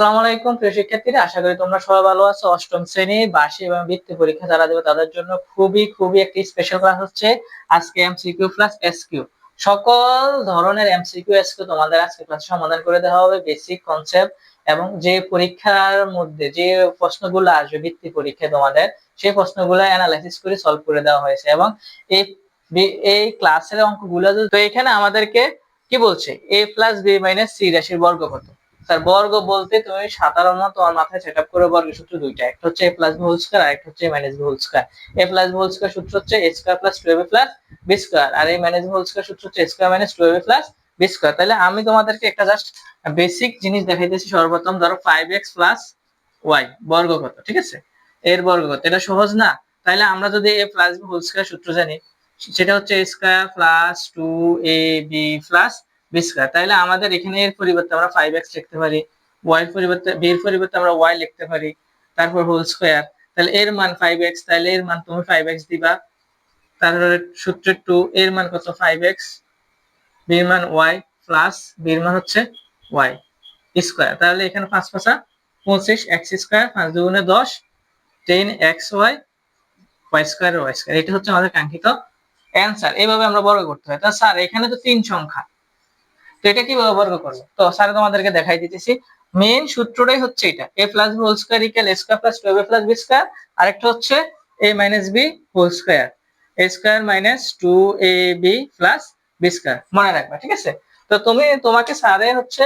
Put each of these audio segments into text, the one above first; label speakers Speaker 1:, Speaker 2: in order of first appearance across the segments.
Speaker 1: আসসালামু আলাইকুম প্রিয় শিক্ষার্থীরা, আশা করি তোমরা সবাই ভালো আছো। অষ্টম শ্রেণী বার্ষিক এবং বৃত্তি পরীক্ষা যারা দেবে তাদের জন্য খুবই একটি স্পেশাল ক্লাস হচ্ছে আজকে এমসিকিউ প্লাস এসকিউ। সকল ধরনের এমসিকিউ এসকিউ তোমাদের আজকে ক্লাসে সমাধান করে দেওয়া হবে। বেসিক কনসেপ্ট এবং যে পরীক্ষার মধ্যে যে প্রশ্নগুলো আসবে বৃত্তি পরীক্ষায় তোমাদের, সেই প্রশ্নগুলো অ্যানালাইসিস করে সলভ করে দেওয়া হয়েছে। এবং এই এই ক্লাসের অঙ্কগুলো তো এখানে আমাদেরকে কি বলছে, a plus b minus c রাশির বর্গ কত। স্যার বর্গ বলতে তুমি সাধারণত তোমার মাথায় সেটআপ করে বর্গের সূত্র দুইটা, একটা হচ্ছে a plus b whole square আর একটা হচ্ছে a minus b whole square. a plus b whole square সূত্র হচ্ছে a square plus 2ab plus b square, আর a minus b whole square সূত্র হচ্ছে a square minus 2ab plus b square. তাহলে আমি তোমাদেরকে একটা জাস্ট বেসিক জিনিস দেখাইতেছি। সর্বপ্রথম ধরো 5x প্লাস y বর্গ কত, ঠিক আছে? এর বর্গ কত, এটা সহজ না? তাহলে আমরা যদি a plus b whole square সূত্র জানি, সেটা হচ্ছে a square plus 2ab plus b square. তাহলে আমাদের এখানে এর পরিবর্তে আমরা 5x লিখতে পারি, y এর পরিবর্তে b এর পরিবর্তে আমরা y লিখতে পারি, তারপর হোল স্কয়ার। তাহলে এর মান 5x, তাহলে এর মান তুমি 5x দিবা। তারপরে সূত্রে 2 এর মান কত 5x, b এর মান y প্লাস b এর মান হচ্ছে y স্কয়ার। তাহলে এখানে 5 5 25 x স্কয়ার, 5 দুগুণে 10, 10xy y square y square. এটা হচ্ছে আমাদের কাঙ্ক্ষিত অ্যানসার। এইভাবে আমরা বর্গ করতে হয়। তা স্যার এখানে তো তিন সংখ্যা, তো এটা কিভাবে বর্গ করব? তো স্যার তোমাদেরকে দেখাই দিতেছি। মেইন সূত্রটাই হচ্ছে এটা, a plus b whole square equal a square plus 2ab plus b square. আরেকটা হচ্ছে a minus b whole square, a square minus 2ab plus b square. মনে রাখবা, ঠিক আছে? তো তোমাকে স্যারে হচ্ছে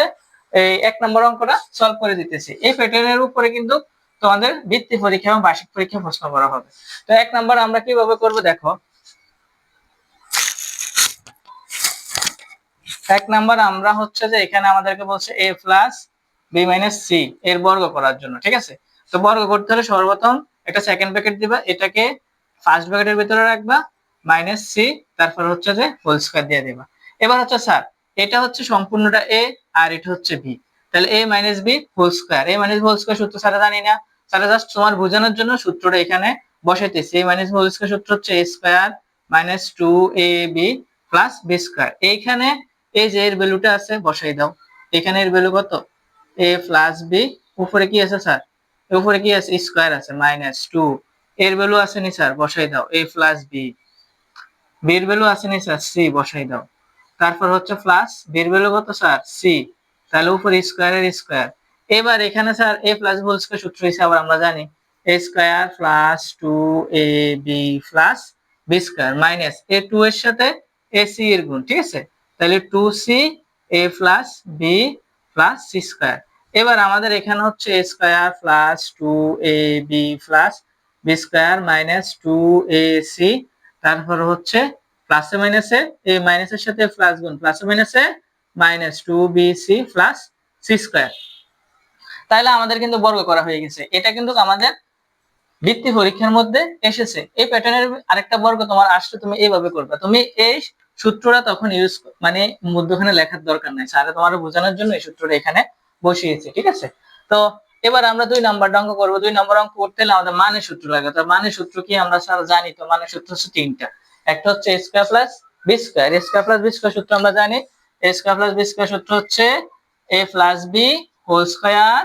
Speaker 1: এই এক নম্বর অঙ্কটা সলভ করে দিতেছি। এই প্যাটার্নের উপরে কিন্তু তোমাদের বৃত্তি পরীক্ষা এবং বার্ষিক পরীক্ষা প্রশ্ন করা হবে। তো এক নম্বর আমরা কিভাবে করব দেখো। এক নাম্বার আমরা হচ্ছে যে এখানে আমাদেরকে বলছে a plus b minus c এর বর্গ করার জন্য, ঠিক আছে? তো বর্গ করতে হলে সর্বপ্রথম একটা সেকেন্ড ব্র্যাকেট দিবা, এটাকে ফার্স্ট ব্র্যাকেটের ভিতরে রাখবা, মাইনাস c, তারপর হচ্ছে যে হোল স্কয়ার দিয়ে দিবা। এবার হচ্ছে স্যার এটা হচ্ছে সম্পূর্ণটা a আর এটা হচ্ছে b, তাহলে a minus b whole square. a minus whole square সূত্র স্যার জানি না, স্যার জাস্ট তোমার বোঝানোর জন্য সূত্রটা এখানে বসাইতেছি। a মাইনাস হোল স্কয়ার সূত্র হচ্ছে a square minus 2ab plus b square. এইখানে এই যে এর ভ্যালুটা আছে বসাই দাও। এখানে এর ভ্যালু কত, a প্লাস b, উপরে কি আছে স্যার, উপরে কি আছে স্কয়ার আছে মাইনাস 2, এর ভ্যালু আছে নি স্যার, বসাই দাও a প্লাস b, b এর ভ্যালু আছে নি স্যার c, বসাই দাও। তারপর হচ্ছে প্লাস b এর ভ্যালু কত স্যার c, তাহলে উপরে স্কয়ার এর স্কয়ার। এবার এখানে sir a plus whole square সূত্র হিসাবে আমরা জানি a square plus 2ab plus b square minus a 2 এর সাথে ac এর গুণ, ঠিক আছে? তাহলে 2c a plus b plus c square. এবার আমাদের এখানে হচ্ছে a square plus 2ab plus b square minus 2ac, তারপর হচ্ছে প্লাসে মাইনাসে এই মাইনাসের সাথে প্লাস গুণ, প্লাসে মাইনাসে minus 2bc plus c square. তাহলে আমাদের কিন্তু বর্গ করা হয়ে গেছে। এটা কিন্তু আমাদের বৃত্তি পরীক্ষার মধ্যে এসেছে। এই প্যাটার্নের আরেকটা বর্গ তোমার আসলে তুমি এইভাবে করবে। তুমি এই সূত্রটা তখন ইউজ মানে মধ্যখানে লেখার দরকার নাই, স্যার তোমার বোঝানোর জন্য এই সূত্রটা এখানে বসিয়েছি, ঠিক আছে? তো এবার আমরা 2 নাম্বার অঙ্ক করব। 2 নাম্বার অঙ্ক করতে হলে আমাদের মানের সূত্র লাগে। তো মানের সূত্র কি আমরা স্যার জানি, তো মানের সূত্র হচ্ছে তিনটা। একটা হচ্ছে a square plus b square, a square plus b square সূত্র আমরা জানি। a square plus b square সূত্র হচ্ছে a plus b whole square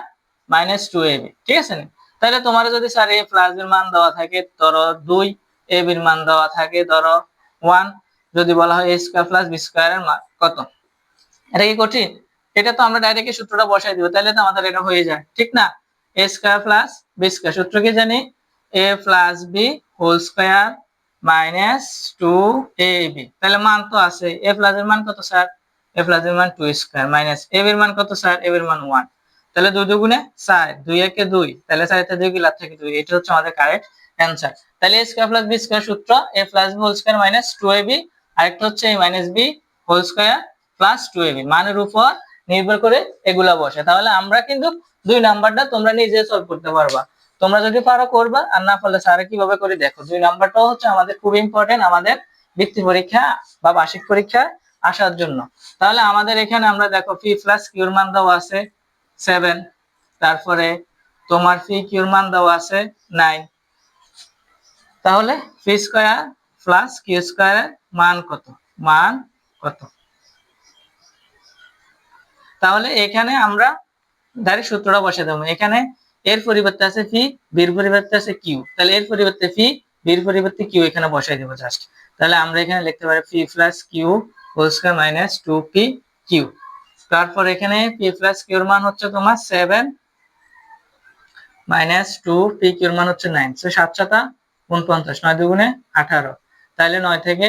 Speaker 1: minus 2ab, ঠিক আছে? তাহলে তোমার যদি স্যার a প্লাস এর মান দেওয়া থাকে ধরো 2, a b এর মান দেওয়া থাকে ধরো 1, যদি বলা হয় a square plus b square এর মান কত, এটা কি কঠিন? এটা তো আমরা ডাইরেক্টলি সূত্রটা বসাই দিব, তাহলে তো আমাদের এটা হয়ে যায়, ঠিক না? a square plus b square সূত্র কি জানি, a plus b whole square minus 2ab। তাহলে মান তো আছে, a প্লাস এর মান কত স্যার, a প্লাস এর মান 2 স্কয়ার মাইনাস a এর মান কত স্যার, a এর মান 1। তাহলে 2 দুগুণে 4, 2 একে 2, তাহলে 4 তে 2 কি লাভ থাকে 2। এটা হচ্ছে আমাদের কারেক্ট অ্যানসার। তাহলে a square plus b square সূত্র a plus b whole square minus 2ab, আরেকটা হচ্ছে a minus b whole square plus 2ab। মানের উপর নির্ভর করে এগুলা বসে। তাহলে আমরা কিন্তু 2 নাম্বারটা তোমরা নিজে সলভ করতে পারবা। তোমরা যদি পারো করবা, আর না পারলে স্যার কিভাবে করে দেখো। 2 নাম্বারটাও হচ্ছে আমাদের খুব ইম্পর্টেন্ট আমাদের বৃত্তি পরীক্ষা বা বার্ষিক পরীক্ষা আসার জন্য। তাহলে আমাদের এখানে আমরা দেখো p প্লাস q এর মান দেওয়া আছে 7, তারপরে তোমার পি কিউর মান দেওয়া আছে 9। তাহলে পি স্কয়ার প্লাস কিউ স্কয়ারের মান কত, মান কত? তাহলে এখানে আমরা ডাইরেক্ট সূত্রটা বসে দেবো এখানে। এর পরিবর্তে আছে পি, বির পরিবর্তে আছে কিউ, তাহলে এর পরিবর্তে পি, বির পরিবর্তে কিউ এখানে বসাই দেবো জাস্ট। তাহলে আমরা এখানে লিখতে পারি p plus q whole square minus 2p q. তারপর এখানে পি প্লাস কিউর মান হচ্ছে তোমার 7 মাইনাস 2p কিউর মান হচ্ছে 9, সো 7 7 49, 9 দুগুণে 18, তাহলে 9 থেকে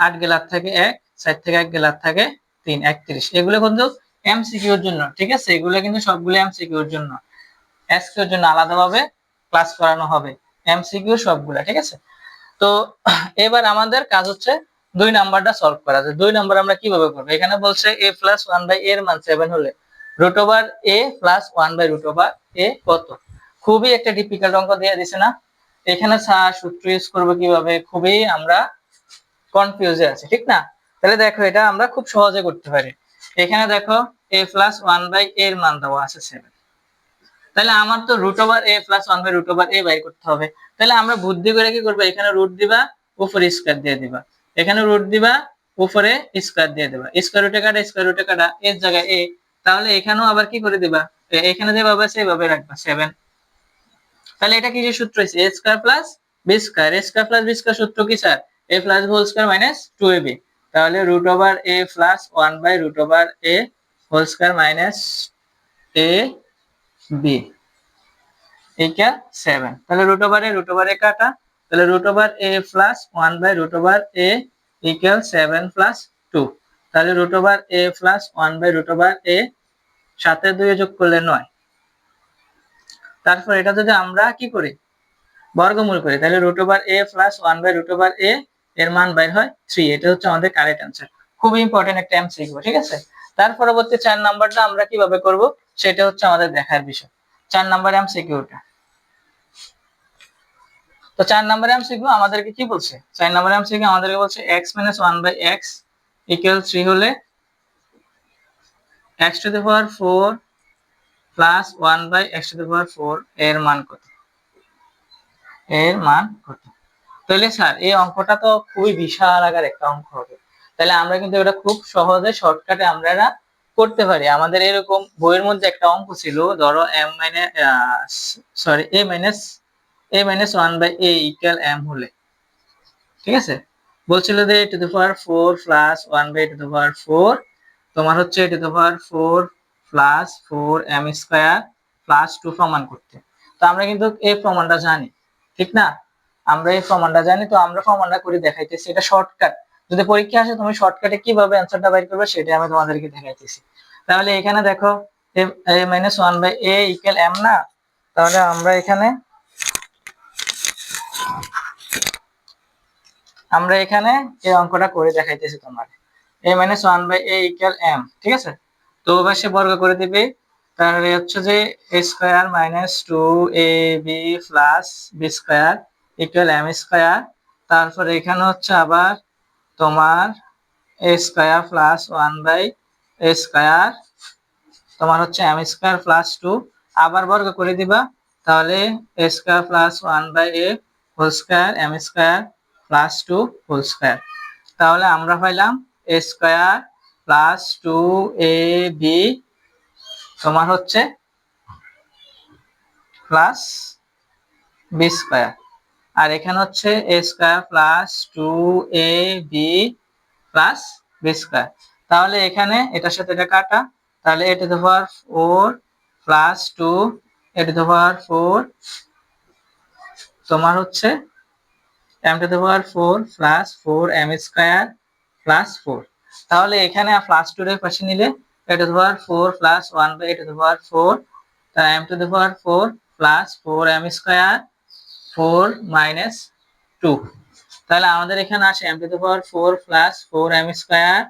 Speaker 1: 8 গেলে 8 থাকে 1, 7 থেকে 1 গেলে 8 থাকে 3, 31। এগুলো কিন্তু এমসিকিউর জন্য, ঠিক আছে, এগুলো কিন্তু সবগুলো এমসিকিউর জন্য, এসকিউর জন্য আলাদাভাবে ক্লাস করানো হবে, এমসিকিউ সবগুলা, ঠিক আছে। তো এবার আমাদের কাজ হচ্ছে 2 নাম্বারটা সলভ করা। যে 2 নাম্বার আমরা কিভাবে করব, এখানে বলছে a প্লাস 1/a এর মান 7 হলে root over a plus 1/, root over a কত। খুবই একটা ডিফিকাল্ট অঙ্ক দিয়ে দিছে না, এখানে সূত্র ইউজ করব কিভাবে, খুবই আমরা কনফিউজে আছি, ঠিক না। তাহলে দেখো এটা আমরা খুব সহজে করতে পারি। এখানে দেখো a প্লাস 1/a এর মান দেওয়া আছে 7, তাহলে আমার তো root over a plus 1/, root over a বাইর করতে হবে। তাহলে আমরা বুদ্ধি করে কি করবো, এখানে রুট দিবা, উপরে স্কয়ার দিয়ে দিবা, এখানে রুট দিবা, উপরে স্কয়ার দিয়ে দিবা, স্কয়ার রুটে কাটা, স্কয়ার রুটে কাটা, এর জায়গায় a, তাহলে এখানেও আবার কি করে দিবা, এখানে যেভাবে আছে সেভাবে রাখবা 7। তাহলে এটা কি যে সূত্র হইছে a square plus b square, a square plus b square সূত্র কি sir, a plus whole square minus 2ab, তাহলে root over a plus 1/, root over a whole square minus ab equal 7। তাহলে রুট ওভার এ কাটা, তাহলে root over a plus 1/, root over a equal 7 plus 2, তাহলে root over a plus 1/, root over a, 7 এর 2 যোগ করলে 9। তারপর এটা যদি আমরা কি করি, বর্গমূল করি, তাহলে root over a plus 1/, root over a এর মান বাইর হয় 3। এটা হচ্ছে আমাদের কারেক্ট অ্যান্সার। খুব ইম্পর্টেন্ট একটা এমসিকিউ, ঠিক আছে। তার পরবর্তী 4 নাম্বারটা আমরা কিভাবে করব সেটা হচ্ছে আমাদের দেখার বিষয়। 4 নাম্বার এমসিকিউটা, তো 4 নাম্বার এমসিকিউ আমাদেরকে কি বলছে, 4 নাম্বার এমসিকিউ আমাদেরকে বলছে x - 1/x ইকুয়াল 3 হলে x to the power 4 plus 1/x to the power 4 এর মান কত, এর মান কত। তাহলে স্যার এই অঙ্কটা তো খুবই বিশাল আকার একটা অঙ্ক হবে, তাহলে আমরা কিন্তু এটা খুব সহজে শর্টকাটে আমরা এটা করতে পারি। আমাদের এরকম বইয়ের মধ্যে একটা অঙ্ক ছিল, ধরো a-1/a ইকুয়াল m হলে, ঠিক আছে, বলছিল যে to the power 4 plus 1/, to the power 4 তোমার হচ্ছে to the power 4 plus 4m square plus 2 প্রমাণ করতে। তো আমরা কিন্তু এই প্রমাণটা জানি, ঠিক না, আমরা এই প্রমাণটা জানি, তো আমরা প্রমাণটা করে দেখাইতেছি, এটা শর্টকাট। যদি পরীক্ষা আসে তুমি শর্টকাটে কিভাবে অ্যানসারটা বাইর করবে সেটা আমি তোমাদেরকে দেখাইতেছি। তাহলে এখানে দেখো a-1/a ইকুয়াল m না, তাহলে আমরা এখানে এই অঙ্কটা করে দেখাইতেছি তোমার, a-1/a ইকুয়াল m, ঠিক আছে। তো পাশে বর্গ করে দিবে, তাহলে হচ্ছে যে a square minus 2ab plus b square equal m square. তারপর এখানে হচ্ছে আবার তোমার a square plus 1/a square তোমার হচ্ছে m স্কয়ার প্লাস 2, আবার বর্গ করে দিবা, তাহলে a square plus 1/a whole square m square plus 2 whole square. তাহলে আমরা পাইলাম a স্কয়ার প্লাস 2ab তোমার হচ্ছে প্লাস b স্কয়ার, আর এখানে হচ্ছে a square plus 2ab plus b square. তাহলে এখানে এটার সাথে এটা কাটা, তাহলে a to the power 4 plus 2 a to the power 4 তোমার হচ্ছে m to the power 4 plus 4m square plus 4। তাহলে এখানে প্লাস 2 এর পাশে নিলে a to the power 4 plus 1/a to the power 4, তাহলে m to the power 4 plus 4m square 4 minus 2। তাহলে আমাদের এখানে আসে m to the power 4 plus 4m square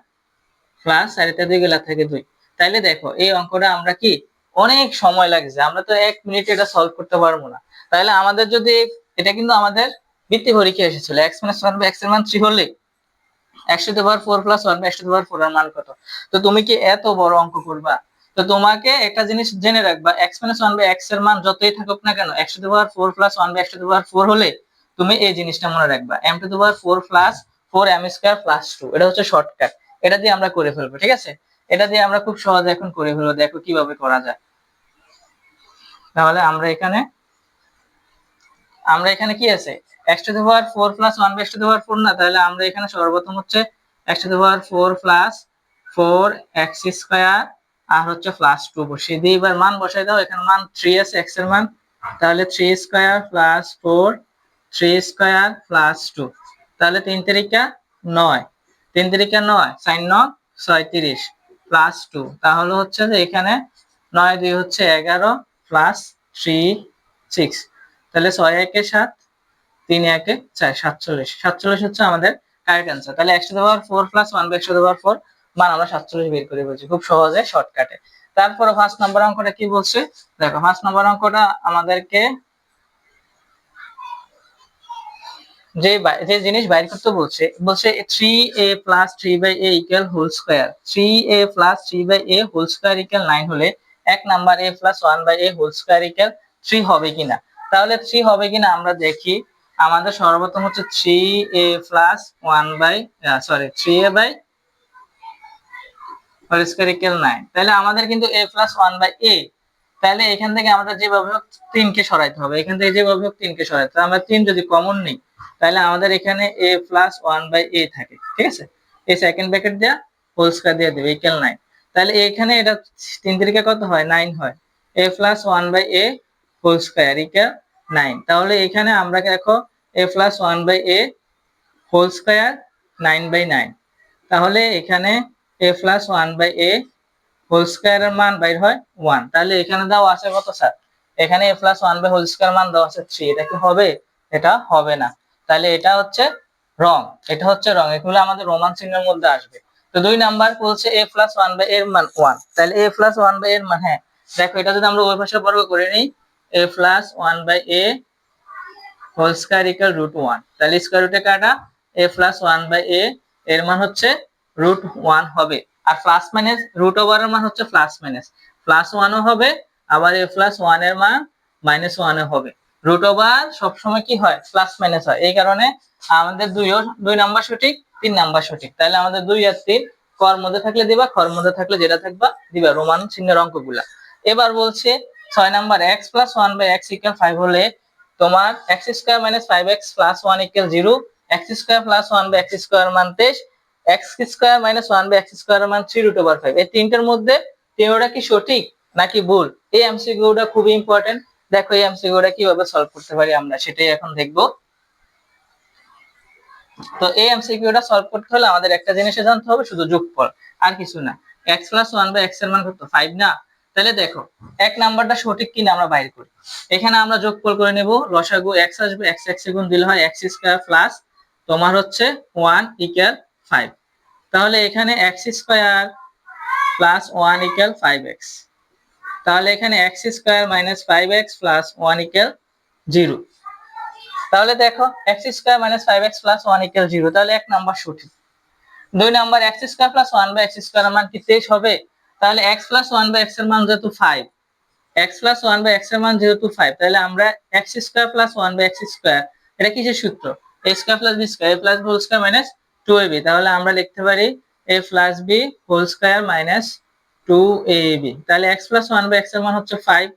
Speaker 1: plus আর এটা 2 গেলে থাকে 2। তাইলে দেখো এই অঙ্কটা আমরা কি অনেক সময় লাগছে, আমরা তো 1 মিনিটে এটা সলভ করতে পারবো না। তাহলে আমাদের যদি এটা কিন্তু আমাদের বৃত্তি পরীক্ষা এসেছিল x - 1/x এর মান 3 হলে x to the power 4 plus 1/x to the power 4 এর মান কত। তো তুমি কি এত বড় অঙ্ক করবা, তো তোমাকে একটা জিনিস জেনে রাখবা, x - 1/x এর মান যতই থাকুক না কেন x to the power 4 plus 1/x to the power 4 হলে তুমি এই জিনিসটা মনে রাখবা, m to the power 4 plus 4m square plus 2, এটা হচ্ছে শর্টকাট, এটা দিয়ে আমরা করে ফেলবো, ঠিক আছে। এটা দিয়ে আমরা খুব সহজে এখন করে ফেলবো, দেখো কিভাবে করা যায়। তাহলে আমরা এখানে কি আছে x to the power 4 plus 1 by x to the power 4 না, তাহলে আমরা এখানে সর্বপ্রথম হচ্ছে x to the power 4 plus 4 x square আর হচ্ছে প্লাস 2 বসিয়ে দিই। এবার মান বসাই দাও, এখানে মান 3 আছে x এর মান, তাহলে 3 স্কয়ার প্লাস 4 3 স্কয়ার প্লাস 2, তাহলে 3 তিরিকা 9, 3 তিরিকা 9 sin 9 36 প্লাস 2, তাহলে হচ্ছে যে এখানে 9 2 হচ্ছে 11 প্লাস 3 6, তাহলে 6 1 7 3 1 4 47 47 হচ্ছে আমাদের কারেক্ট অ্যান্সার। তাহলে x to the power 4 plus 1 by x to the power 4 মান আমরা 47 বের করে বলছি খুব সহজে শর্টকাটে। তারপর ফার্স্ট নাম্বার অঙ্কটা কি বলছে দেখো, ফার্স্ট নাম্বার অঙ্কটা আমাদেরকে যে জিনিস বাইর করতে বলছে 3a plus 3/a equal whole square, 3a plus 3/a whole square equal 9 হলে এক number a plus 1/a whole square equal 3 হবে কিনা। তাহলে 3 হবে কিনা আমরা দেখি। আমাদের সর্বপ্রথম হচ্ছে 3a plus 3a whole square equal 9, তাহলে আমাদের কিন্তু a প্লাস 1/a, তাহলে এখান থেকে আমাদের যেভাবে হোক 3 কে সরাইতে হবে, এখান থেকে যেভাবে হোক 3 কে সরাইতে হবে। আমরা 3 যদি কমন নিই তাহলে আমাদের এখানে a প্লাস 1/a থাকে, ঠিক আছে, এই সেকেন্ড ব্র্যাকেট দেয়া হোল স্কয়ার দিয়ে দেবে ইকুয়াল 9, তাহলে এখানে এটা 3 তিরিকা কত হয় 9 হয়, a plus 1/a whole square equal 9, তাহলে এখানে আমরা দেখো a plus 1/a whole square 9/9, তাহলে এখানে a প্লাস 1/a হোল স্কয়ারের মান বাইর হয় 1, তাহলে এখানে দাও আছে কত স্যার, এখানে a plus 1 by whole square মান দেওয়া আছে 3, এটা কি হবে, এটা হবে না, তাহলে এটা হচ্ছে রং, এটা হচ্ছে রং, এগুলো আমাদের রোমান চিহ্নের মধ্যে আসবে। তো 2 নাম্বার বলছে a প্লাস 1 বাই এর মান 1, তাহলে a প্লাস 1 বাই এর মান, হ্যাঁ দেখো এটা যদি আমরা ওই পাশে বর্গ করে নিই a plus 1 by a whole square equal √1, তাহলে স্কয়ার রুটে কাটা a প্লাস 1 বাই a এর মান হচ্ছে √1 হবে, আর প্লাস মাইনাস রুট ওভার এর মান হচ্ছে প্লাস মাইনাস প্লাস 1 ও হবে, আবার a প্লাস 1 এর মান মাইনাস 1 ও হবে। রুট ওভার সবসময় কি হয় প্লাস মাইনাস হয়, এই কারণে আমাদের 2 নাম্বার সঠিক 3 নাম্বার সঠিক, তাহলে আমাদের 2 আর 3 কর মধ্যে থাকলে দিবা, খর মধ্যে থাকলে যেটা থাকবা দিবা রোমান চিহ্নের অঙ্কগুলা। এবার বলছে 6 number x plus 1 by x equal 5 হলে তোমার x square minus 5x plus 1 equal 0, x square plus 1 by x square মান 23, x square minus 1 by x square মান 3√5, এই তিনটার মধ্যে তিনটা কি সঠিক নাকি ভুল, এই এমসিকিউটা খুবই ইম্পর্টেন্ট। দেখো এই এমসিকিউটা কিভাবে সলভ করতে পারি আমরা সেটাই এখন দেখব। তো এই এমসিকিউটা সলভ করতে হলে আমাদের একটা জিনিস জানতে হবে, শুধু যোগফল আর কিছু না। x প্লাস 1 বাই x এর মান কত 5 না, তাহলে দেখো এক নাম্বারটা সঠিক কিনা আমরা বাইর করি, এখানে আমরা যোগফল করে নেব, লসাগু x আসবে, x x গুণ দিলে হয় x স্কয়ার প্লাস তোমার হচ্ছে 1 ইকুয়াল 5, তাহলে এখানে x square plus 1 equal 5x, তাহলে এখানে x square minus 5x plus 1 equal 0, তাহলে দেখো x square minus 5x plus 1 equal 0, তাহলে এক নাম্বার সঠিক। 2 number x square plus 1 by x square এর মান কি 23 হবে, তাহলে x প্লাস 1 বাই x এর মান যেহেতু 5, x প্লাস 1 বাই x এর মান যেহেতু 5, তাহলে আমরা x square plus 1 by x square, এটা কিসের সূত্র, a square plus b square, a plus b whole square minus 2ab, তাহলে আমরা লিখতে পারি a plus b whole square minus 2ab, তাহলে x প্লাস 1 বাই x এর মান হচ্ছে 5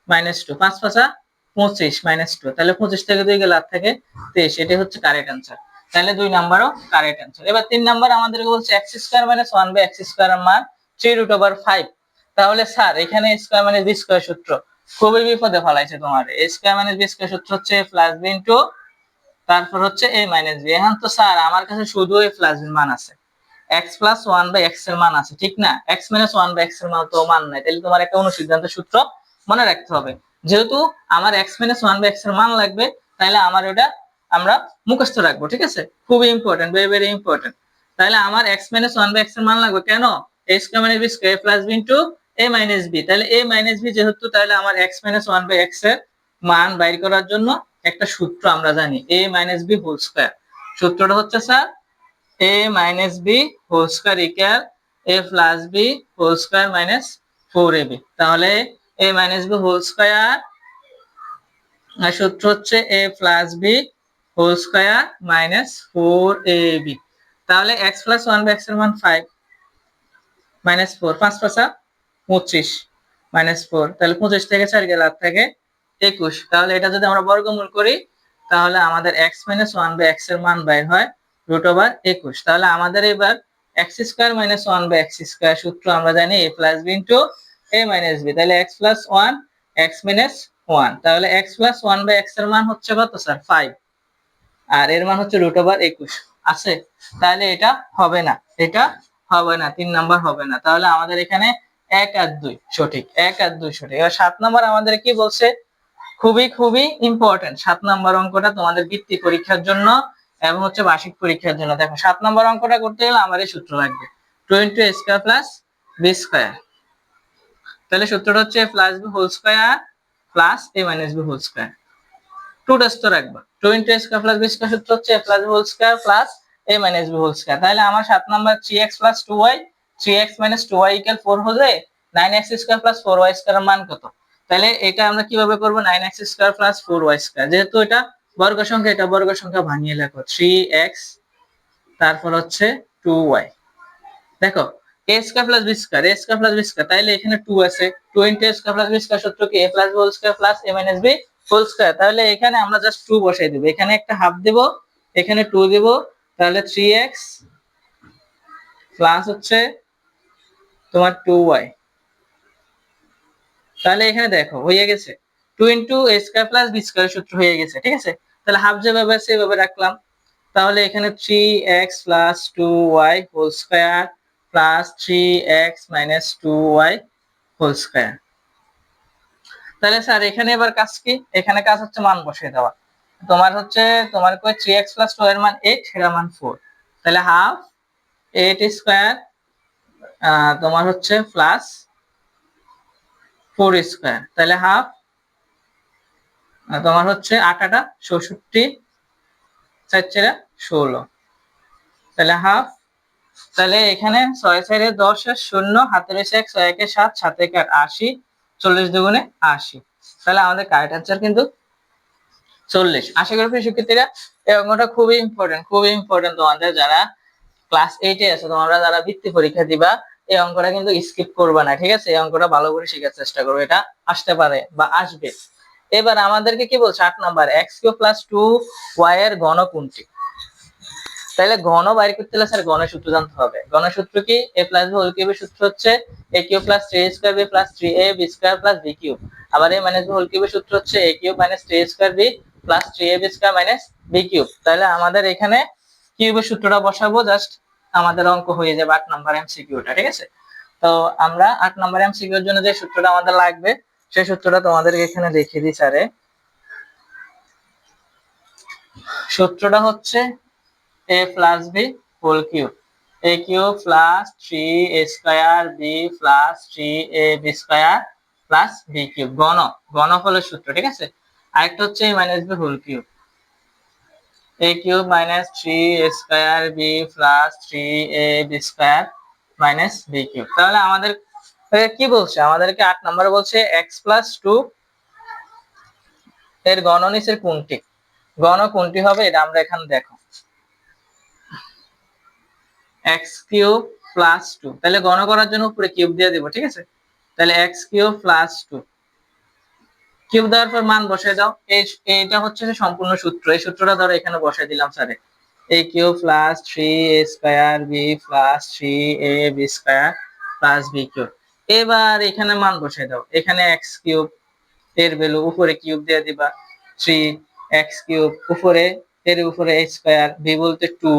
Speaker 1: মাইনাস 2, 5 5 25 মাইনাস 2, তাহলে 25 থেকে 2 গেলে 8 থেকে 23, এটাই হচ্ছে কারেক্ট অ্যানসার, তাহলে 2 নাম্বারও কারেক্ট অ্যানসার। এবার 3 নাম্বার আমাদেরকে বলছে x square minus 1 by x square এর মান 3√5, তাহলে স্যার এখানে স্কয়ার মাইনাস বি স্কয়ার সূত্র খুবই বিপদে ফেলাইছে তোমার, a square minus b square সূত্র হচ্ছে a প্লাস b ইনটু তারপর হচ্ছে a মাইনাস b, এখন তো স্যার আমার কাছে শুধু a প্লাস b মান আছে, x প্লাস 1 বাই x এর মান আছে ঠিক না, x মাইনাস 1 বাই x এর মান তো মান নাই, তাহলে তোমার একটা অনুসিদ্ধান্ত সূত্র মনে রাখতে হবে, যেহেতু আমার x মাইনাস 1 বাই x এর মান লাগবে, তাহলে আমার ওটা আমরা মুখস্থ রাখবো, ঠিক আছে, খুবই ইম্পর্টেন্ট, ভেরি ভেরি ইম্পর্টেন্ট। তাহলে আমার x মাইনাস 1 বাই x এর মান লাগবে কেন, a square minus b square plus b into a minus b, তাহলে a মাইনাস b যেহেতু, তাহলে আমার x মাইনাস 1 বাই x এর মান বাইর করার জন্য একটা সূত্র আমরা জানি a minus b whole square, সূত্রটা হচ্ছে sir a minus b whole square equal a plus b whole square minus 4ab, তাহলে a minus b whole square আর সূত্র হচ্ছে a plus b whole square minus 4ab, তাহলে x plus 1 by x এর মান 5 minus 4, 5 5 25 -4, তাহলে 25 থেকে 4 গেলে আর থাকে 21। তাহলে এটা যদি আমরা বর্গমূল করি তাহলে আমাদের x - 1 বাই x এর মান বের হয় √21। তাহলে আমাদের এবার x² - 1 বাই x² সূত্র আমরা জানি a + b * a - b। তাহলে x + 1 x - 1, তাহলে x + 1 বাই x এর মান হচ্ছে কত স্যার 5, আর এর মান হচ্ছে √21 আছে। তাহলে এটা হবে না, এটা হবে না, 3 নাম্বার হবে না। তাহলে আমাদের এখানে 1 আর 2 সঠিক, 1 আর 2 সঠিক। এবার 7 নাম্বার আমাদের কি বলছে, খুবই খুবই ইম্পর্টেন্ট 7 নাম্বার অঙ্কটা তোমাদের বৃত্তি পরীক্ষার জন্য এবং হচ্ছে বার্ষিক পরীক্ষার জন্য। দেখো 7 নাম্বার অঙ্কটা করতে গেলে আমার এই সূত্র লাগবে 2 * a² + b²। তাহলে সূত্রটা হচ্ছে a + b² + a - b²। 2 টা তো রাখবা, 2 * a² + b² সূত্র হচ্ছে a + b² + a - b²। তাহলে আমার 7 number 3x + 2y, 3x - 2y = 4 হলে 9x² + 4y² এর মান কত? তাহলে এটা আমরা কিভাবে করব, 9x² + 4y², যেহেতু এটা বর্গ সংখ্যা, এটা বর্গ সংখ্যা ভাঙিয়ে লেখো 3x তারপর হচ্ছে 2y। দেখো a² + b², a² + b², তাহলে এখানে 2 আছে, 2 * a² + b² সূত্র কি a + b² + a - b²। তাহলে এখানে আমরা জাস্ট 2 বসাই দেব, এখানে একটা হাফ দেব, এখানে 2 দেব, তাহলে 3x প্লাস হচ্ছে তোমার 2y। তাহলে এখানে দেখো হয়ে গেছে 2 * a² + b² সূত্র হয়ে গেছে, ঠিক আছে। তাহলে হাফ যেভাবে আছে সেভাবে রাখলাম। তাহলে এখানে 3x + 2y² + 3x - 2y²। তাহলে স্যার এখানে এবার কাজ কি, এখানে কাজ হচ্ছে মান বসিয়ে দেওয়া। তোমার হচ্ছে তোমার কই 3x + 2 এর মান 8, এর মান 4, তাহলে হাফ 8² তোমার হচ্ছে প্লাস 4², তাহলে হাফ তোমার হচ্ছে 8 8 66, 4 4 16, তাহলে হাফ। তাহলে এখানে 6 4 10 আর 0, হাতে রয়েছে 1, 6 1 7, 7 1 8 80, 40 2 80। তাহলে আমাদের কারেক্ট অ্যানসার কিন্তু 40। আশা করি প্রিয় শিক্ষার্থীরা এই অঙ্কটা খুবই ইম্পর্টেন্ট তোমাদের যারা ক্লাস 8 এ আছো, তোমরা যারা বৃত্তি পরীক্ষা দিবা এই অঙ্কটা কিন্তু স্কিপ করবে না, ঠিক আছে। এই অঙ্কটা ভালো করে শেখার চেষ্টা করবে, এটা আসতে পারে বা আসবে। এবার আমাদেরকে কি বলছে 8 নাম্বার x³ + 2y এর ঘন কোনটি। তাহলে ঘন বাইর করতে হলে স্যার ঘনের সূত্র জানতে হবে। ঘনের সূত্র কি a + b² এর সূত্র হচ্ছে a³ + 3a² b + 3ab² + b³। আবার a - b³ এর সূত্র হচ্ছে a³ - 3a² b + 3ab² - b³। তাহলে আমাদের এখানে কিউবের সূত্রটা বসাবো, জাস্ট আমাদের অঙ্ক হয়ে যাবে 8 নাম্বার এমসিকিউটা, ঠিক আছে। তো আমরা 8 নাম্বার এমসিকিউ এর জন্য যে সূত্রটা আমাদের লাগবে সেই সূত্রটা তোমাদেরকে এখানে দেখিয়ে দিই স্যারে। সূত্রটা হচ্ছে a + b whole cube, a³ + 3a² b + 3ab² + b³ ঘনফলের সূত্র, ঠিক আছে। আরেকটা হচ্ছে a - b whole cube, a³ - 3a² b + 3ab² - b³। তাহলে আমাদের কি বলছে, আমাদেরকে 8 নম্বরে বলছে x + 2 এর ঘন নিচের কোনটি, ঘন কোনটি হবে এটা আমরা এখানে দেখো x³ + 2, তাহলে ঘন করার জন্য উপরে কিউব দিয়ে দেব, ঠিক আছে। তাহলে x³ + 2 কিউব দেওয়ার পর মান বসায় দাও, এইটা হচ্ছে সম্পূর্ণ সূত্র, এই সূত্রটা ধরো এখানে বসায় দিলাম স্যারে a³ + 3a² b + 3ab² + b³। এবার এখানে মান বসায় দাও, এখানে x³ এর ভ্যালু উপরে কিউব দিয়ে দিবা 3x³ উপরে এর উপরে a², b বলতে 2,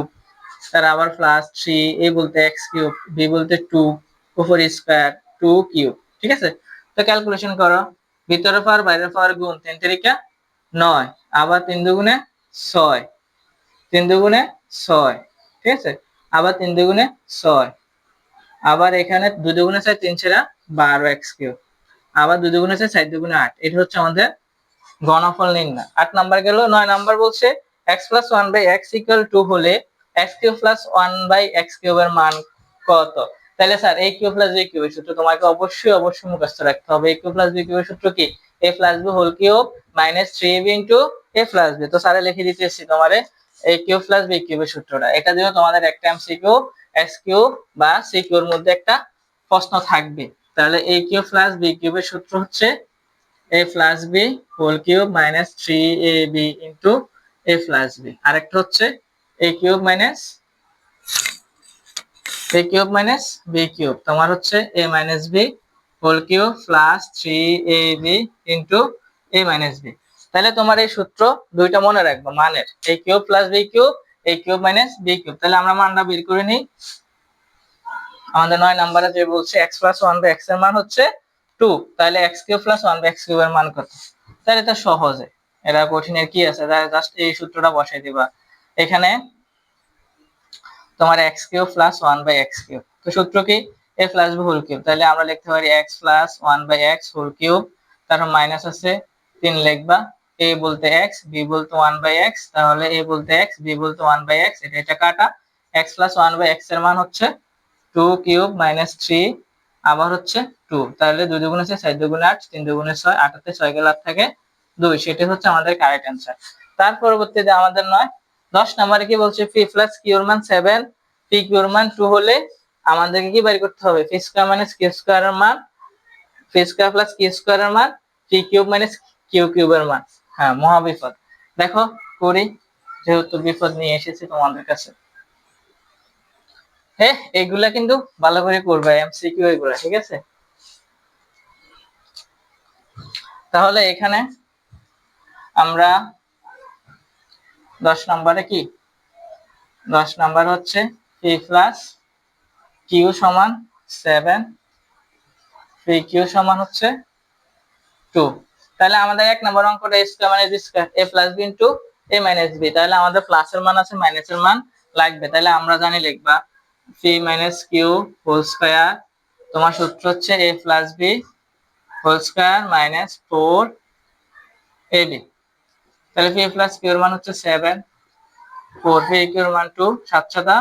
Speaker 1: তার আবার প্লাস 3, a বলতে x³ b বলতে 2 উপরে স্কয়ার 2 কিউব, ঠিক আছে। তো ক্যালকুলেশন করো, ভিতরের পাওয়ার বাইরের পাওয়ার গুণ 3 3 9, আবার 3 2 6, 3 2 6, ঠিক আছে। আবার 3 2 6, আবার এখানে 2 2 6 3 4 12x³, আবার 2 2 6 4 2 8। এটা হচ্ছে আমাদের ঘনফল নির্ণয়। 8 নাম্বার গেল। 9 নাম্বার বলছে x + 1/x = 2 হলে x³ + 1/x³ এর মান কত। তাহলে স্যার a³ + b³ এর সূত্র তোমাকে অবশ্যই মুখস্থ রাখতে হবে। a³ + b³ এর সূত্র কি a + b whole cube - 3ab * a + b। তো স্যারে লিখে দিতেছি তোমারে a³ + b³ এর সূত্রটা, এটা দিও তোমাদের একটা এমসিকিউ, x³ বা সিকিউ এর মধ্যে একটা প্রশ্ন থাকবে। তাহলে a কিউব প্লাস b কিউবের সূত্র হচ্ছে a plus b whole cube minus 3ab into a plus b। আরেকটা হচ্ছে a cube minus b cube, তোমার হচ্ছে a minus b whole cube plus 3ab into a minus b। তাহলে তোমার এই সূত্র দুইটা মনে রাখবো মানের, a cube plus b cube, a cube minus b cube. তাহলে আমরা মানটা বের করে নিই। আমাদের 9 নম্বরে যে বলছে x প্লাস 1/x এর মান হচ্ছে 2, তাহলে x cube plus 1/x cube এর মান কত? তাহলে এটা সহজে, এটা কঠিনের কি আছে, জাস্ট এই সূত্রটা বসাই দিবা এখানে। তোমার x cube plus 1/x cube, তো সূত্র কি a plus b whole cube, তাহলে আমরা লিখতে পারি x plus 1/x whole cube, তারপর মাইনাস আছে 3 লিখবা, a বলতে x, b বলতে 1/x, তাহলে a বলতে x, b বলতে 1/x, এটা কাটা। x প্লাস 1/x এর মান হচ্ছে 2 কিউব মাইনাস 3 আবার হচ্ছে 2, তাহলে 2 দুগুণে 6, 4 দুগুণে 8, 3 দুগুণে 6, 8 তে 6 গেলে 8 থাকে 2, সেটাই হচ্ছে আমাদের কারেক্ট অ্যানসার। তার পরবর্তীতে আমাদের 10 নম্বরে কি বলছে p প্লাস q এর মান 7, p q এর মান 2 হলে আমাদেরকে কি বের করতে হবে? p square minus q square এর মান, p square plus q square এর মান, p cube minus q cube এর মান। হ্যাঁ, মহা বিপদ। দেখো করি, যেহেতু বিপদ নিয়ে এসেছি তোমাদের কাছে। হ্যাঁ, এগুলা কিন্তু ভালো করে করবে, এমসিকিউ এগুলা, ঠিক আছে? তাহলে এখানে আমরা 10 নম্বরে কি, 10 নম্বর হচ্ছে p প্লাস q সমান 7, p q সমান হচ্ছে 2। তাহলে আমাদের এক নম্বর অঙ্কটা a square minus b square, a plus b into a minus b, তাহলে আমাদের প্লাসের মান আছে, মাইনাসের মান লাগবে। তাহলে আমরা জানি লিখবা p minus q whole square, তোমার সূত্র হচ্ছে a plus b whole square minus 4ab। তাহলে p প্লাস q এর মান হচ্ছে 7, 4, p q এর মান 2, 7 7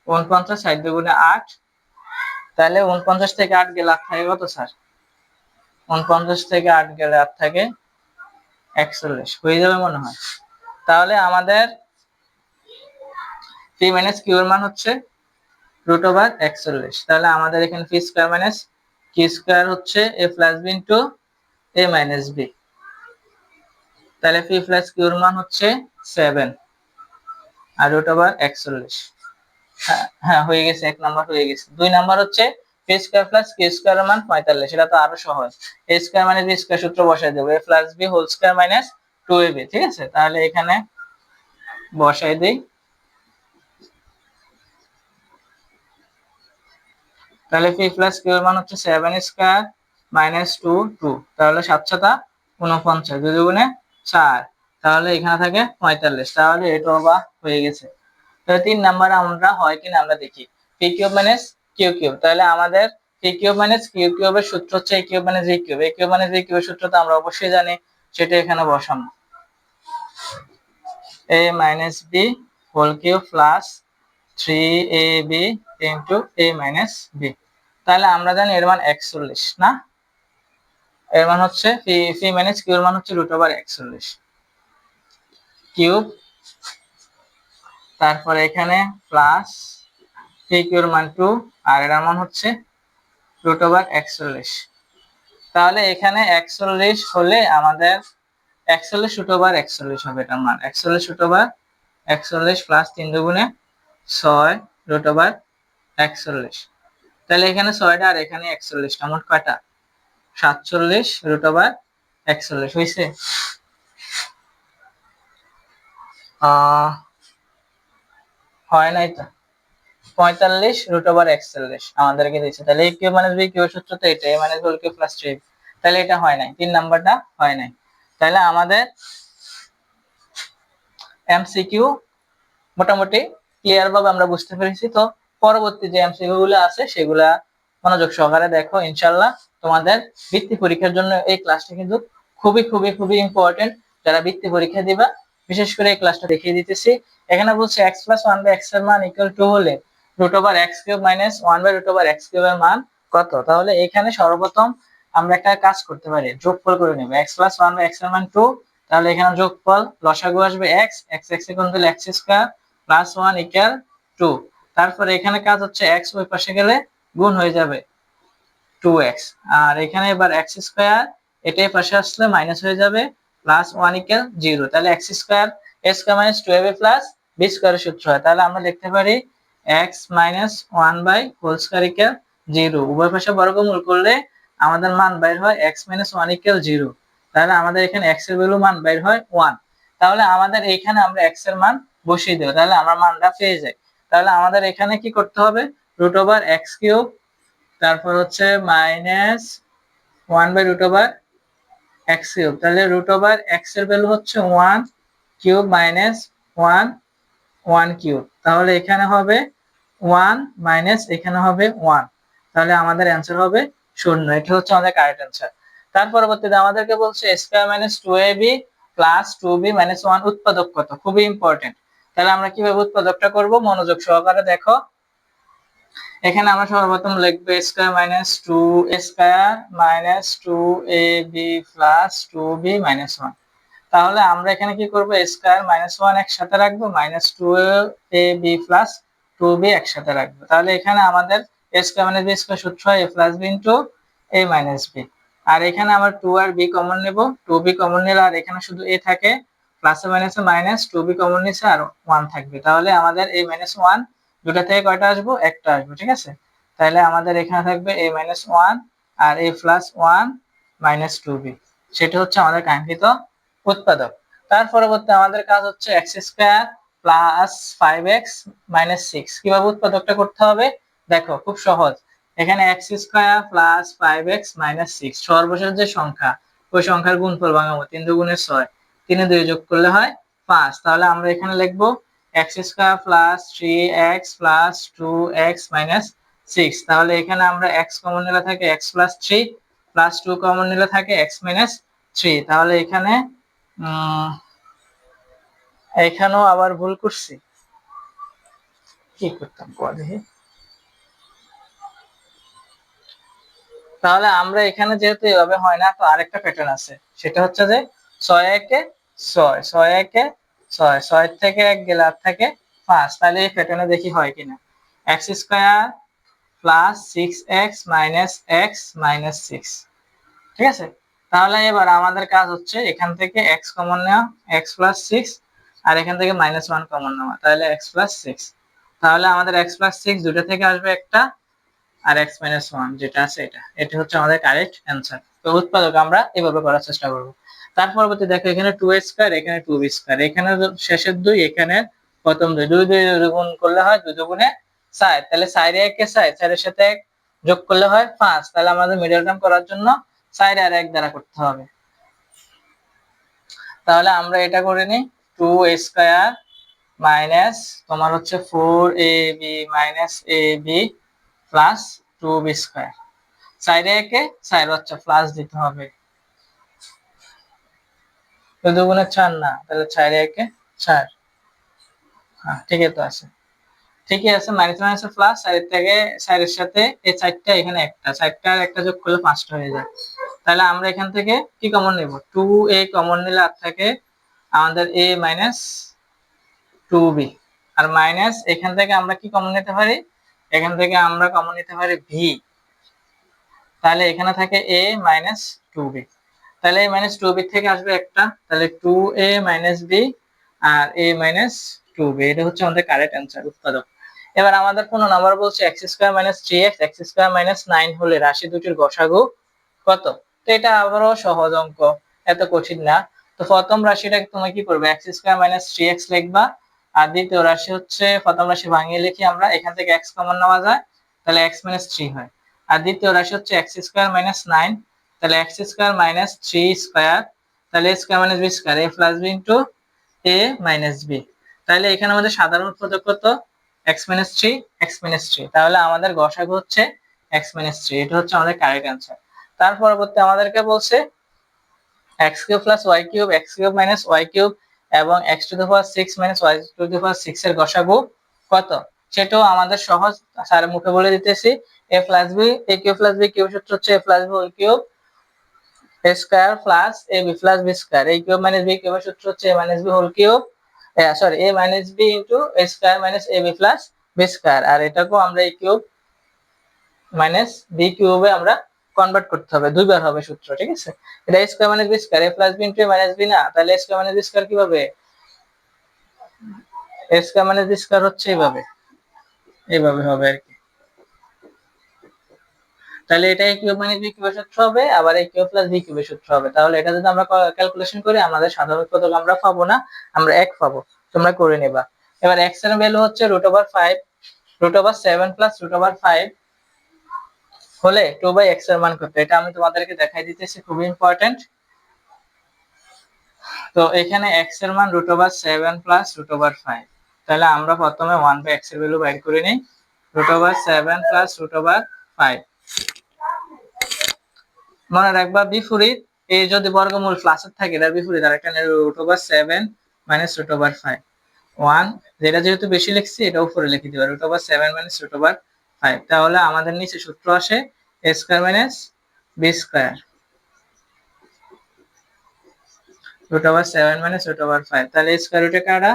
Speaker 1: 49, 7 দুগুণে 8, তাহলে 49 থেকে 8 গেলে 8 থাকে কত স্যার? 49 থেকে 8 গেলে 8 থাকে 41, হয়ে যাবে মনে হয়। তাহলে আমাদের p মাইনাস q এর মান হচ্ছে √41। তাহলে আমাদের এখানে p square minus q square হচ্ছে a plus b into a minus b। তাহলে p প্লাস q এর মান হচ্ছে 7 আর √41। হ্যাঁ হয়ে গেছে, এক নাম্বার হয়ে গেছে। 2 নাম্বার হচ্ছে p square plus q square এর মান 45, এটা তো আরো সহজ। a square minus b square সূত্র বসাই দেব, a plus b whole square minus 2ab, ঠিক আছে? তাহলে এখানে বসাই দেই। তাহলে p প্লাস q এর মান হচ্ছে 7 স্কয়ার মাইনাস 2 2, তাহলে 7 7 49, 2 দুগুণে 4, তাহলে এখানে থাকে 45। তাহলে এটাও বা হয়ে গেছে। তাহলে 3 নাম্বার আমরা হয় কিনা আমরা দেখি, p cube minus q cube. তাহলে আমাদের p কিউব মাইনাস q কিউবের সূত্র হচ্ছে a cube minus b cube, a cube minus b কিউবের সূত্র তো আমরা অবশ্যই জানি, সেটা এখানে বসানো, a minus b whole cube plus 3ab into a minus b। তাহলে আমরা জানি এর মান 41 না, এর মান হচ্ছে p মাইনাস q এর মান হচ্ছে √41 কিউব, তারপরে এখানে প্লাস p q এর মান 2 আর এর মান হচ্ছে √41। তাহলে এখানে 41 হলে আমাদের 41 হবে এটার মান, 41 প্লাস 3 দুগুণে 6 √41। তাহলে এখানে 6টা আর এখানে 41টা, মোট কয়টা? 47 √41 হয়েছে। হয় নাই তো, 45 √41 আমাদেরকে দিয়েছে। তাহলে a cube minus b cube সূত্র তো এটা, a minus whole cube plus 3, তাহলে এটা হয় নাই, 3 নাম্বারটা হয় নাই। তাহলে আমাদের এমসিকিউ মোটামুটি ক্লিয়ার ভাবে আমরা বুঝতে পেরেছি। তো পরবর্তী যে এমসিকিউ গুলো আছে সেগুলা মনোযোগ সহকারে দেখো, ইনশাআল্লাহ তোমাদের বৃত্তি পরীক্ষার জন্য এই ক্লাসটা কিন্তু খুবই খুবই খুবই ইম্পর্টেন্ট। যারা বৃত্তি পরীক্ষা দিবা বিশেষ করে এই ক্লাসটা দেখিয়ে দিতেছি। এখানে বলছে x প্লাস 1/x এর মান ইকুয়াল টু হলে √x³ মাইনাস 1/√x³ এর মান কত? তাহলে এখানে সর্বপ্রথম আমরা একটা কাজ করতে পারি, যোগফল করে নেব। x প্লাস 1/x এর মান 2, তাহলে এখানে যোগফল লসাগু আসবে x, x এ কোণ দিলে x স্কয়ার প্লাস 1 = 2। তারপরে এখানে কাজ হচ্ছে x ওই পাশে গেলে গুণ হয়ে যাবে 2x, আর এখানে এবার x স্কয়ার এটাই পাশে আসলে মাইনাস হয়ে যাবে, প্লাস 1 ইকুয়াল 0। তাহলে x square a square minus 2ab plus b স্কয়ারের সূত্র হয়। তাহলে আমরা লিখতে পারি x minus 1 by whole square equal 0। উভয় পাশে বর্গমূল করলে আমাদের মান বাইর হয় x মাইনাস 1 ইকুয়াল 0। তাহলে আমাদের এখানে x এর ভ্যালু মান বাইর হয় 1। তাহলে আমাদের এখানে আমরা x এর মান বসিয়ে দেব, তাহলে আমরা মানটা পেয়ে যাই। তাহলে আমাদের এখানে কি করতে হবে, রুট ওভার x কিউব, তারপর হচ্ছে minus 1 by root over x cube. তাহলে রুট ওভার x এর ভ্যালু হচ্ছে 1 কিউব মাইনাস 1 1 কিউব। তাহলে এখানে হবে 1 মাইনাস এখানে হবে 1। তাহলে আমাদের অ্যান্সার হবে 0। এটা হচ্ছে আমাদের কারেক্ট অ্যান্সার। তার পরবর্তীতে আমাদেরকে বলছে square minus 2ab plus 2b minus 1 উৎপাদক কত, খুবই ইম্পর্টেন্ট। তাহলে আমরা কিভাবে উৎপাদকটা করব, মনোযোগ সহকারে দেখো। এখানে আমরা সর্বপ্রথম লিখব square minus 2 square minus 2ab plus 2b minus 1। তাহলে আমরা এখানে কি করব, স্কয়ার মাইনাস 1 একসাথে রাখবো, মাইনাস 2ab প্লাস 2b একসাথে রাখবো। তাহলে এখানে আমাদের স্কয়ার মাইনাস b স্কয়ার সূত্র হয় a plus b into a minus b। আর এখানে আমরা 2 আর b কমন নেব, 2b কমন নিলে আর এখানে শুধু a থাকে, প্লাসে মাইনাসে মাইনাস, 2b কমন নিছে আর 1 থাকবে। তাহলে আমাদের a মাইনাস 1 দুটা থেকে কয়টা আসবো, একটা আসবে, ঠিক আছে। তাহলে আমাদের এখানে থাকবে a মাইনাস 1 আর a প্লাস 1 মাইনাস 2b, সেটা হচ্ছে আমাদের কাঙ্ক্ষিত উৎপাদক। তার পরবর্তী আমাদের কাজ হচ্ছে x square plus 5x minus 6। কিভাবে উৎপাদকটা করতে হবে দেখো, খুব সহজ। এখানে x square plus 5x minus 6 সর্বশেষ যে সংখ্যা, ওই সংখ্যার গুণফল ভাঙাবো, 3 দুগুণে 6, 3 এ 2 যোগ করলে হয় 5। তাহলে আমরা এখানে লিখবো x square plus 3x plus 2x minus 6। তাহলে এখানে আমরা x কমন নিলে থাকে x প্লাস 3 প্লাস 2 কমন নিলে থাকে x মাইনাস 3। তাহলে এখানে এখানেও আবার ভুল করছি, কি করতাম দেখি। তাহলে আমরা এখানে যেহেতু এভাবে হয় না, তো আরেকটা প্যাটার্ন আছে, সেটা হচ্ছে যে 6 একে 6, 6 একে 6, 6 থেকে 1 গেলে আর থাকে 5। তাহলে এই প্যাটার্নে দেখি হয় কিনা। x square plus 6x minus x minus 6, ঠিক আছে। তাহলে এবার আমাদের কাজ হচ্ছে এখান থেকে x কমন নেওয়া, x প্লাস 6, আর এখান থেকে মাইনাস 1 কমন নেওয়া, তাহলে x প্লাস 6। তাহলে আমাদের x প্লাস 6 দুটো থেকে আসবে একটা, আর x মাইনাস 1 যেটা আছে এটা হচ্ছে আমাদের কারেক্ট অ্যান্সার। তো উৎপাদক আমরা এভাবে করার চেষ্টা করব। তার পরবর্তী দেখো, এখানে 2a স্কয়ার, এখানে 2b স্কয়ার, এখানে শেষের 2, এখানে প্রথম 2, 2 2 গুণ করলে হয় 2 দুগুণে 4। তাহলে 4 এ 1 এ 4, 4 এর সাথে 1 যোগ করলে হয় 5। তাহলে আমাদের মিডল টার্ম করার জন্য 4 আর 1 দ্বারা করতে হবে। তাহলে আমরা এটা করে নিই, 2a স্কয়ার মাইনাস তোমার হচ্ছে 4ab minus ab plus 2b square. 4 এ 1 এ 4 হচ্ছে প্লাস দিতে হবে, 2 দুগুণে 4 না, তাহলে 4 এ 1 এ 4। হ্যাঁ ঠিকই তো আছে, ঠিকই আছে। মাইনাস মাইনাস প্লাস, 4 এর থেকে 4 এর সাথে এই 4টা, এখানে একটা, 4টা আর একটা যোগ করলে 5টা হয়ে যায়। তাহলে আমরা এখান থেকে কি কমন নেব, 2a কমন নিলে আর থাকে আমাদের a minus 2b, R minus এখান থেকে আমরা কি কমন নিতে পারি, এখান থেকে আমরা কমন নিতে পারি v। তাহলে এখানে থাকে a মাইনাস 2b। তাহলে a মাইনাস 2b থেকে আসবে একটা, তাহলে 2a মাইনাস b আর a মাইনাস 2b, এটা হচ্ছে আমাদের কারেক্ট অ্যান্সার, উৎপাদক। এবার আমাদের 15 নাম্বার বলছে x square minus 3x x square minus 9 হলে রাশি দুটির গসাগু কত। তো এটা আবারও সহজ অঙ্ক, এত কঠিন না। তো প্রথম রাশিটাকে তুমি কি করবে, x স্কয়ার মাইনাস 3x লিখবা, আর দ্বিতীয় রাশি হচ্ছে প্রথম রাশি ভাঙিয়ে লিখি আমরা, এখান থেকে x কমন নেওয়া যায়, তাহলে x মাইনাস 3 হয়। আর দ্বিতীয় রাশি হচ্ছে x স্কয়ার মাইনাস 9, তাহলে x স্কয়ার মাইনাস 3 স্কয়ার, তাহলে a square minus b square, a plus b into a minus b। তাহলে এখানে আমাদের সাধারণ উৎপাদক কত, x মাইনাস 3 x মাইনাস 3। তাহলে আমাদের গসাগু হচ্ছে x মাইনাস 3, এটা হচ্ছে আমাদের কারেক্ট অ্যান্সার। তার পরবর্তী আমাদেরকে বলছে x cube plus y cube, x cube minus y cube এবং x to the power 6 minus y to the power 6 এর গসাগু কত, সেটাও আমাদের সহজ, স্যার মুখে বলে দিতেছি। a plus b, a cube plus b cube সূত্র হচ্ছে a plus b whole cube a square plus ab plus b square, a cube minus b কিউবের সূত্র হচ্ছে a minus b whole cube, sorry a minus b into a square minus ab plus b square. আর এটাকেও আমরা a cube minus b কিউবে আমরা convert করতে হবে, দুইবার হবে সূত্র, ঠিক আছে। এটা a square minus b square, a plus b into a minus b না, তাহলে a square minus b square কিভাবে, a square minus b square হচ্ছে এইভাবে, এইভাবে হবে আর কি। তাহলে এটা a কিউব মাইনাস b কিউবের সূত্র হবে, আবার a কিউব প্লাস b কিউবের সূত্র হবে। তাহলে এটা যদি আমরা ক্যালকুলেশন করি আমাদের সাধারণ উৎপাদক আমরা পাবো না, আমরা 1 পাবো। তোমরা করে নেবা। এবার x এর ভ্যালু হচ্ছে √5 √7 প্লাস √5 হলে 2/x এর মান কত, এটা আমি তোমাদেরকে দেখাই দিতেছি, খুবই ইম্পর্টেন্ট। তো এখানে x এর মান √7 প্লাস √5, তাহলে আমরা প্রথমে 1/x এর ভ্যালু বাইর করে নিই, √7 প্লাস √5। মনে রাখবা বিপরীত, এই যদি বর্গমূল প্লাসের থাকে এটার বিপরীত আরেকটা নেব, √7 মাইনাস √5 1, যেটা যেহেতু বেশি লিখছি এটা উপরে লিখে দিবা, √7 মাইনাস √5। তাহলে আমাদের নিচে সূত্র আসে a square minus b square √7 minus √5। তাহলে স্কয়ার রুটে কাটা,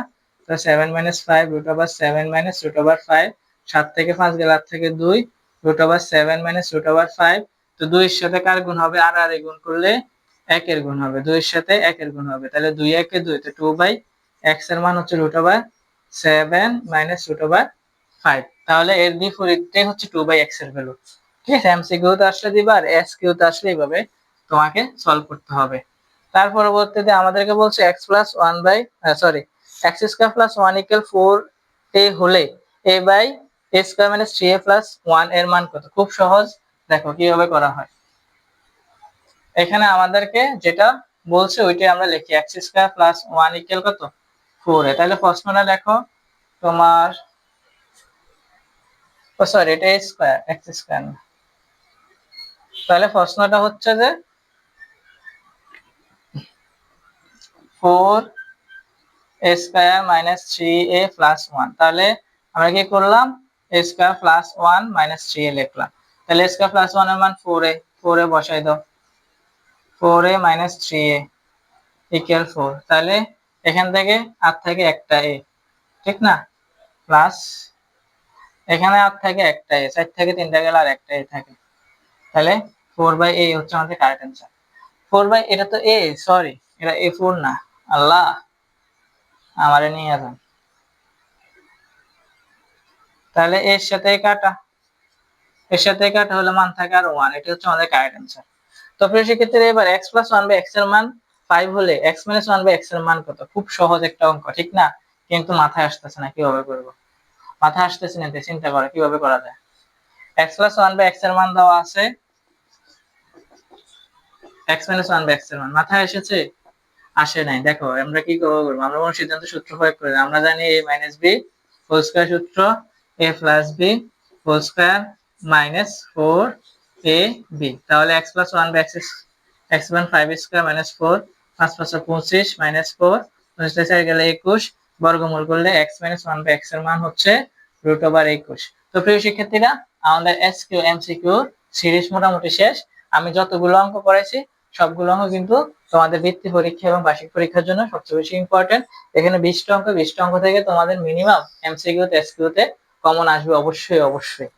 Speaker 1: তো 7 মাইনাস 5 √7 মাইনাস √5, 7 থেকে 5 গেলে 8 থেকে 2 √7 মাইনাস √5। তো 2 এর সাথে কার গুণ হবে, আর এর গুণ করলে 1 এর গুণ হবে, 2 এর সাথে 1 এর গুণ হবে, তাহলে 2 1 এ 2, তো 2/x এর মান হচ্ছে √7 মাইনাস √5। তাহলে এর বিপরীতটাই হচ্ছে 2/x এর ভ্যালু, ঠিক আছে। এমসিকিউ তে আসলে দিবা, আর এসকিউ তে আসলে এইভাবে তোমাকে সলভ করতে হবে। তার পরবর্তীতে আমাদেরকে বলছে x plus 1 by sorry x square plus 1 equal 4a হলে a by a square minus 3a plus 1 এর মান কত। খুব সহজ, দেখো কিভাবে করা হয়। এখানে আমাদেরকে যেটা বলছে ওইটাই আমরা লিখি, x স্কয়ার প্লাস 1 ইকুয়াল কত 4a। তাহলে প্রশ্নটা দেখো তোমার, ও সরি এটা a স্কয়ার, x স্কয়ার না। তাহলে প্রশ্নটা হচ্ছে যে 4a square minus 3a plus 1। তাহলে আমরা কি করলাম, a square plus 1 minus 3a লিখলাম। তাহলে a স্কয়ার প্লাস 1 এর মান 4a, 4a বসাই দাও, 4a মাইনাস 3a ইকুয়াল 4। তাহলে এখান থেকে আর থাকে একটা a, ঠিক না, প্লাস এখানে আর থাকে একটা a, 4 থেকে 3টা গেলে আর একটা a থাকে, তাহলে 4/a হচ্ছে আমাদের কারেক্ট অ্যান্সার। 4/, এটা তো a, সরি এটা a4 না, আল্লাহ আমারে নিয়ে যান। তাহলে এর সাথে কাটা, এর সাথে কাটা হলে মান থাকে আর 1, এটা হচ্ছে আমাদের কারেক্ট অ্যান্সার। তো প্রিয় শিক্ষার্থীরা এবার x প্লাস 1/x এর মান 5 হলে x মাইনাস 1/x এর মান কত। খুব সহজ একটা অঙ্ক, ঠিক না, কিন্তু মাথায় আসতেছে না কিভাবে করব, মাথায় আসতেছে না, চিন্তা করো কিভাবে করা যায়। x প্লাস 1/x এর মান দেওয়া আছে, x মাইনাস 1/x এর মান মাথায় এসেছে, আসে নাই। দেখো আমরা কি করব, আমরা কোন সিদ্ধান্ত সূত্র প্রয়োগ করি, আমরা জানি a minus b whole square সূত্র, a plus b whole square minus 4ab। তাহলে x প্লাস 1/x x মান 5 স্কয়ার মাইনাস 4, 5 5 25 মাইনাস 4, 25 থেকে গেলে 21, বর্গমূল করলে x মাইনাস 1/x এর মান হচ্ছে √21। তো প্রিয় শিক্ষার্থীরা আমাদের এসকিউ এমসিকিউ সিরিজ মোটামুটি শেষ। আমি যতগুলো অঙ্ক করেছি সবগুলো অঙ্ক কিন্তু তোমাদের বৃত্তি পরীক্ষা এবং বার্ষিক পরীক্ষার জন্য সবচেয়ে বেশি ইম্পর্টেন্ট। এখানে 20টা অঙ্ক, 20টা অঙ্ক থেকে তোমাদের মিনিমাম এমসিকিউ তে এসকিউ তে কমন আসবে অবশ্যই অবশ্যই।